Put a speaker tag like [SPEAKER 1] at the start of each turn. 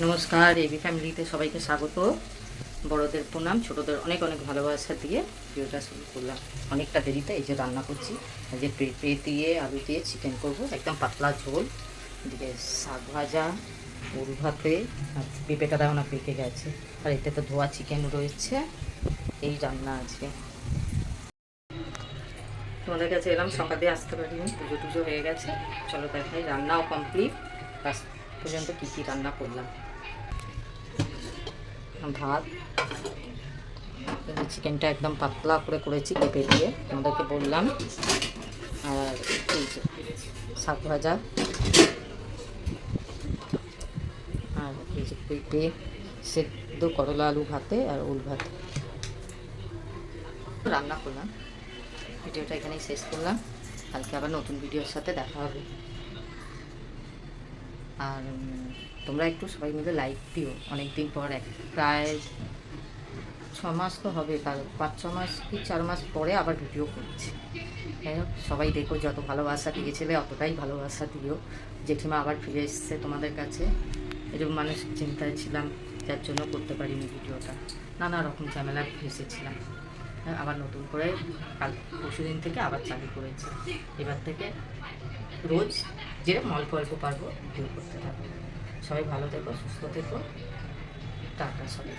[SPEAKER 1] নমস্কার, এবি ফ্যামিলিতে সবাইকে স্বাগত। বড়দের প্রণাম, ছোটদের অনেক অনেক ভালোবাসা দিয়ে ভিডিওটা শুরু করলাম। অনেকটা দেরিতে এই যে রান্না করছি, এই যে পেঁপে দিয়ে আলু দিয়ে চিকেন করব, একদম পাতলা ঝোল। এদিকে শাক ভাজা, ওল ভাতে, আর পেঁপেটা দাও না পেকে গেছে, আর এতে তো ধোয়া চিকেন রয়েছে। এই রান্না আজকে। তোমাদের কাছে এলাম, সকালে আসতে পারিনি, পুজো টুজো হয়ে গেছে। চলো দেখাই, রান্নাও কমপ্লিট। লাস্ট পর্যন্ত কী কী রান্না করলাম। ভাত, চিকেনটা একদম পাতলা করে করেছি পেঁপে দিয়ে, তোমাদেরকে বললাম। আর এই যে শাক ভাজা, আর এই যে পেঁপে সেদ্ধ, করলা আলু ভাতে আর ওল ভাতে রান্না করলাম। ভিডিওটা এখানেই শেষ করলাম। কালকে আবার নতুন ভিডিওর সাথে দেখা হবে। আর তোমরা একটু সবাই মিলে লাইক দিও। অনেক দিন পর প্রায় 6 মাস তো হবে, তার 5-6 মাস কি 4 মাস পরে আবার ভিডিও করছি। যাই হোক, সবাই দেখো, যত ভালোবাসা দিয়েছিলে অতটাই ভালোবাসা দিও। জেঠিমা আবার ফিরে এসছে তোমাদের কাছে। এরকম মানুষ চিন্তায় ছিলাম, যার জন্য করতে পারিনি ভিডিওটা। নানা রকম ঝামেলা ফেসেছিলাম। আবার নতুন করে কাল পরশুদিন থেকে আবার চালু করেছি। এবার থেকে রোজ যে অল্প অল্প পারবো ভিডিও করতে থাকবো। সবাই ভালো থেকো, সুস্থ থেকো। টাটা সবাই।